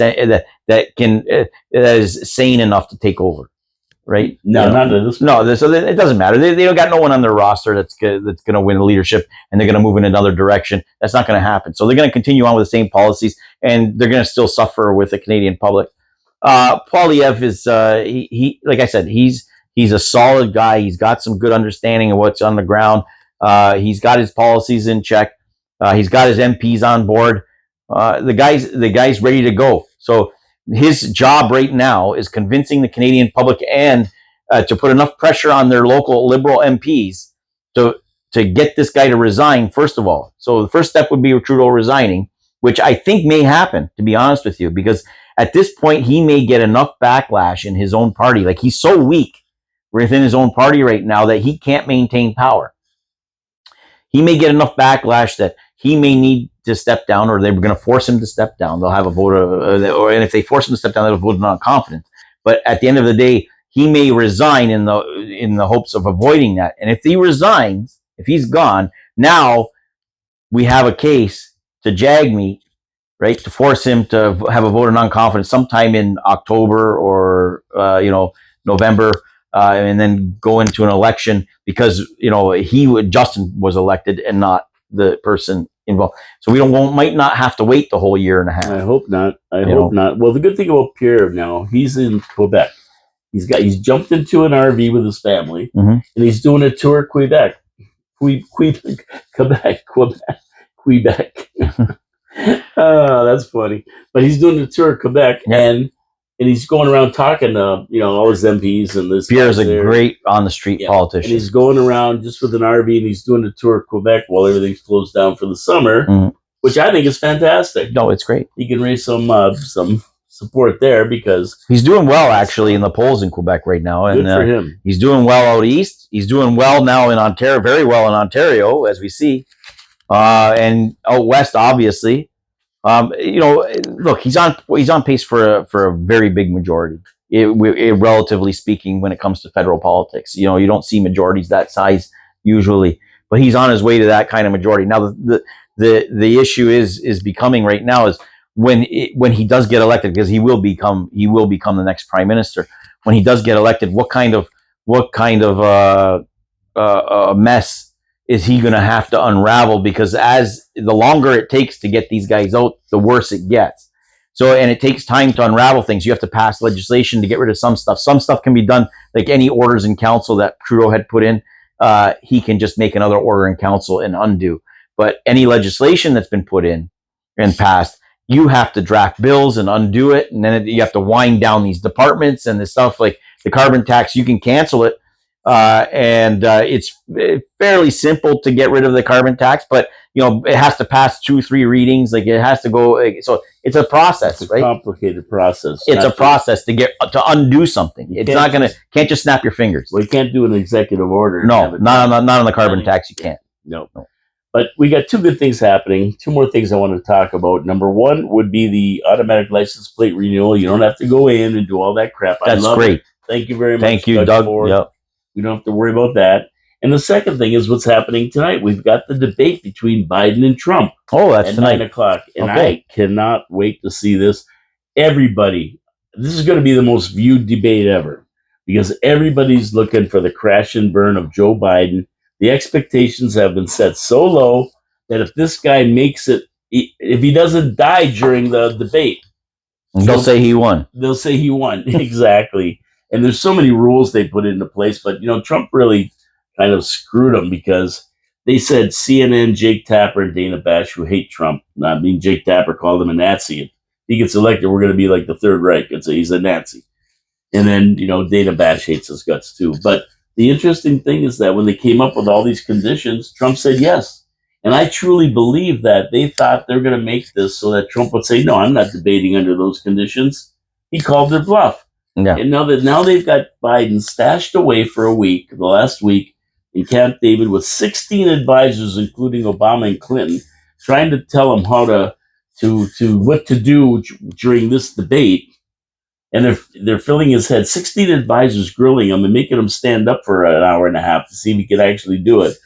is sane enough to take over, right? No, not this. No, so it doesn't matter. They don't got no one on their roster that's going to win leadership, and they're going to move in another direction. That's not going to happen. So they're going to continue on with the same policies, and they're going to still suffer with the Canadian public. Poilievre is he like I said, he's a solid guy. He's got some good understanding of what's on the ground. He's got his policies in check. He's got his MPs on board. The guy's ready to go. So his job right now is convincing the Canadian public and to put enough pressure on their local Liberal MPs to get this guy to resign, first of all. So the first step would be Trudeau resigning, which I think may happen, to be honest with you, because at this point, he may get enough backlash in his own party. Like, he's so weak within his own party right now that he can't maintain power. He may get enough backlash that he may need to step down, or they're going to force him to step down. They'll have a vote, and if they force him to step down, they'll vote non-confidence. But at the end of the day, he may resign in the hopes of avoiding that. And if he resigns, if he's gone, now we have a case to Jagmeet, right, to force him to have a vote of non-confidence sometime in October or November. And then go into an election because, you know, Justin was elected and not the person involved. So we might not have to wait the whole year and a half. I hope not. I hope not. Well, the good thing about Pierre now, he's in Quebec. He's jumped into an RV with his family, and he's doing a tour of Quebec. Quebec. Oh, that's funny. But he's doing a tour of Quebec, and he's going around talking to, you know, all his MPs and this. Pierre's a great on-the-street politician. And he's going around just with an RV, and he's doing a tour of Quebec while everything's closed down for the summer, which I think is fantastic. No, it's great. He can raise some support there because he's doing well actually in the polls in Quebec right now, and good for him. He's doing well out east. He's doing well now in Ontario, very well in Ontario, as we see, and out west, obviously. You know, look, he's on pace for a very big majority. Relatively speaking, when it comes to federal politics, you know, you don't see majorities that size usually, but he's on his way to that kind of majority. Now, the issue is becoming right now is when he does get elected, because he will become the next prime minister. When he does get elected, what kind of mess is he going to have to unravel? Because as the longer it takes to get these guys out, the worse it gets. So, and it takes time to unravel things. You have to pass legislation to get rid of some stuff. Some stuff can be done, like any orders in council that Trudeau had put in. He can just make another order in council and undo. But any legislation that's been put in and passed, you have to draft bills and undo it. And then you have to wind down these departments and the stuff like the carbon tax. You can cancel it. It's fairly simple to get rid of the carbon tax, but you know, it has to pass 2-3 readings. Like, it has to go. So it's a process, right? Complicated process. It's a process to undo something. It's not can't just snap your fingers. Well, you can't do an executive order. No, not on the carbon tax. You can't. No. But we got two good things happening. Two more things I want to talk about. Number one would be the automatic license plate renewal. You don't have to go in and do all that crap. That's great. Thank you very much. Thank you, Doug. Yep. We don't have to worry about that. And the second thing is what's happening tonight. We've got the debate between Biden and Trump. Oh, that's at tonight. 9:00. And I cannot wait to see this. Everybody this is going to be the most viewed debate ever because everybody's looking for the crash and burn of Joe Biden. The expectations have been set so low that if this guy makes it, if he doesn't die during the debate, they'll say he won. They'll say he won. Exactly. And there's so many rules they put into place, but Trump really kind of screwed them because they said CNN, Jake Tapper, and Dana Bash, who hate Trump. I mean, Jake Tapper called him a Nazi. If he gets elected, we're going to be like the Third Reich. He's a Nazi. And then, Dana Bash hates his guts too. But the interesting thing is that when they came up with all these conditions, Trump said yes. And I truly believe that they thought they're going to make this so that Trump would say, no, I'm not debating under those conditions. He called their bluff. Yeah. And now they've got Biden stashed away for a week, the last week, in Camp David with 16 advisors, including Obama and Clinton, trying to tell him how to what to do during this debate. And they're filling his head. 16 advisors grilling him and making him stand up for an hour and a half to see if he can actually do it.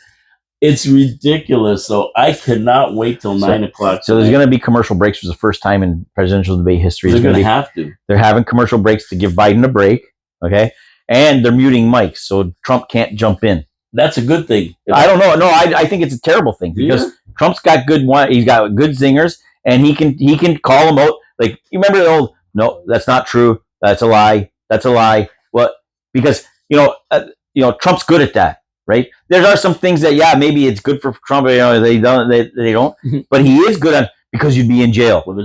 It's ridiculous. So I cannot wait till 9 o'clock. So there's going to be commercial breaks for the first time in presidential debate history. They're going to have to. They're having commercial breaks to give Biden a break. Okay. And they're muting mics so Trump can't jump in. That's a good thing. I don't know. No, I think it's a terrible thing because Trump's got he's got good zingers and he can call them out. Like, you remember the old, no, that's not true. That's a lie. That's a lie. Well, because, Trump's good at that, right? There are some things that, maybe it's good for Trump. They don't, but he is good at, because you'd be in jail. Well,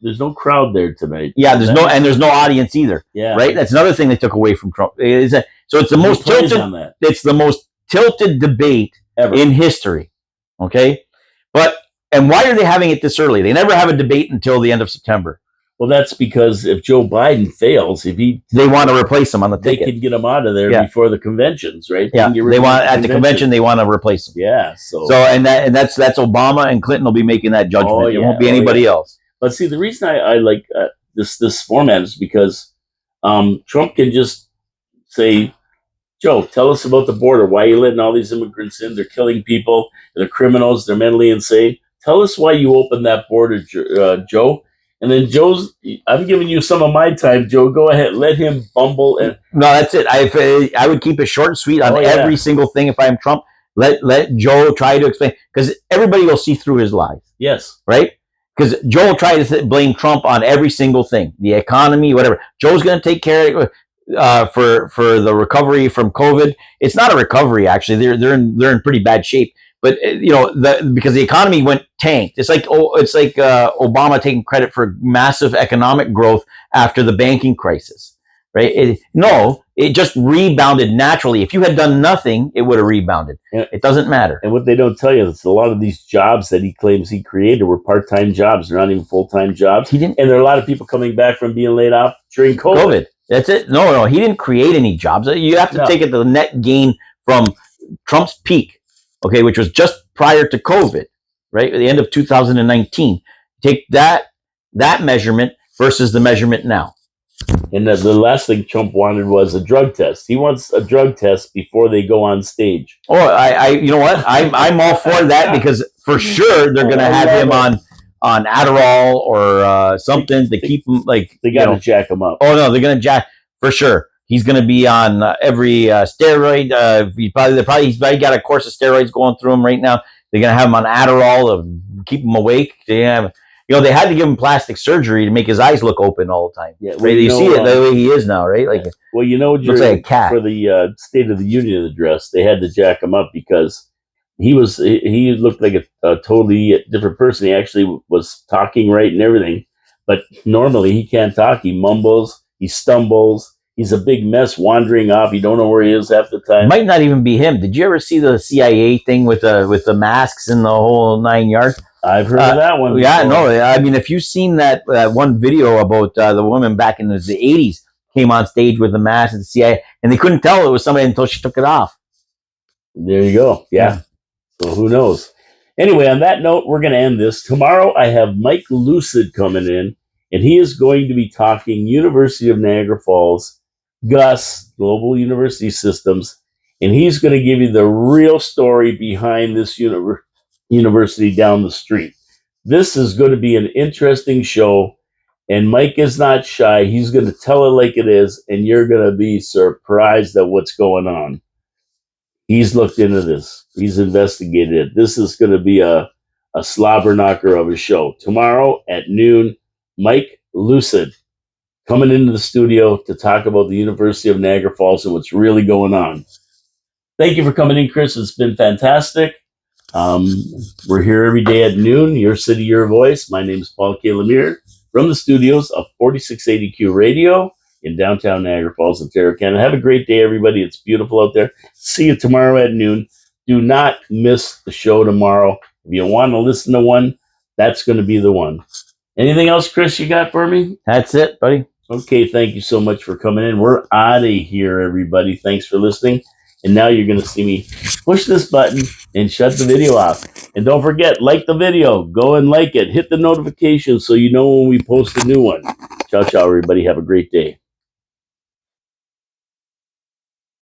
there's no crowd there tonight. Yeah, there's no audience either. Yeah. Right. That's another thing they took away from Trump. So it's the most tilted. It's the most tilted debate ever in history. Okay. And why are they having it this early? They never have a debate until the end of September. Well, that's because if Joe Biden fails, they want to replace him on the ticket. They can get him out of there before the conventions, right? Yeah, they want at the convention. They want to replace him. Yeah. That's Obama and Clinton will be making that judgment. Oh, yeah. It won't be anybody else. But see, the reason I like this format is because Trump can just say, Joe, tell us about the border. Why are you letting all these immigrants in? They're killing people. They're criminals. They're mentally insane. Tell us why you opened that border, Joe. And then I'm giving you some of my time, Joe. Go ahead. Let him bumble. No, that's it. I would keep it short and sweet on every single thing if I'm Trump. Let Joe try to explain, because everybody will see through his lies. Yes. Right? Because Joe will try to blame Trump on every single thing. The economy, whatever. Joe's going to take care of it for the recovery from COVID. It's not a recovery, actually. They're in pretty bad shape. But because the economy went tanked. It's like Obama taking credit for massive economic growth after the banking crisis, right? It just rebounded naturally. If you had done nothing, it would have rebounded. Yeah. It doesn't matter. And what they don't tell you is a lot of these jobs that he claims he created were part-time jobs. They're not even full-time jobs. And there are a lot of people coming back from being laid off during COVID. That's it. No, he didn't create any jobs. You have to take it to the net gain from Trump's peak. Okay, which was just prior to COVID, right? At the end of 2019. Take that measurement versus the measurement now. And the last thing Trump wanted was a drug test. He wants a drug test before they go on stage. Oh, you know what? I'm all for that, because for sure they're going to have him on Adderall or something to keep him like. They got to jack him up. Oh no, they're going to jack for sure. He's going to be on every steroid. He's probably got a course of steroids going through him right now. They're going to have him on Adderall to keep him awake. They had to give him plastic surgery to make his eyes look open all the time. Yeah, well, right? You see it the way he is now, right? Like, well, looks like a cat. For the State of the Union address, they had to jack him up because he looked like a totally different person. He actually was talking right and everything, but normally he can't talk. He mumbles. He stumbles. He's a big mess, wandering off. You don't know where he is half the time. It might not even be him. Did you ever see the CIA thing with the masks and the whole 9 yards? I've heard of that one. Yeah, no. I mean, if you've seen that one video about the woman back in the 80s came on stage with the mask at the CIA, and they couldn't tell it was somebody until she took it off. There you go. Yeah. So who knows? Anyway, on that note, we're going to end this. Tomorrow, I have Mike Lucid coming in, and he is going to be talking University of Niagara Falls, GUS, Global University Systems, and he's going to give you the real story behind this university down the street. This is going to be an interesting show, And Mike is not shy. He's going to tell it like it is, and you're going to be surprised at what's going on. He's looked into this. He's investigated it. This is going to be a slobber knocker of a show. Tomorrow at noon, Mike Lucid coming into the studio to talk about the University of Niagara Falls and what's really going on. Thank you for coming in, Chris. It's been fantastic. We're here every day at noon. Your city, your voice. My name is Paul K. Lemire from the studios of 4680Q Radio in downtown Niagara Falls, Ontario, Canada. Have a great day, everybody. It's beautiful out there. See you tomorrow at noon. Do not miss the show tomorrow. If you want to listen to one, that's going to be the one. Anything else, Chris, you got for me? That's it, buddy. Okay, thank you so much for coming in. We're out of here, everybody. Thanks for listening. And now you're going to see me push this button and shut the video off. And don't forget, like the video. Go and like it. Hit the notification so you know when we post a new one. Ciao, ciao, everybody. Have a great day.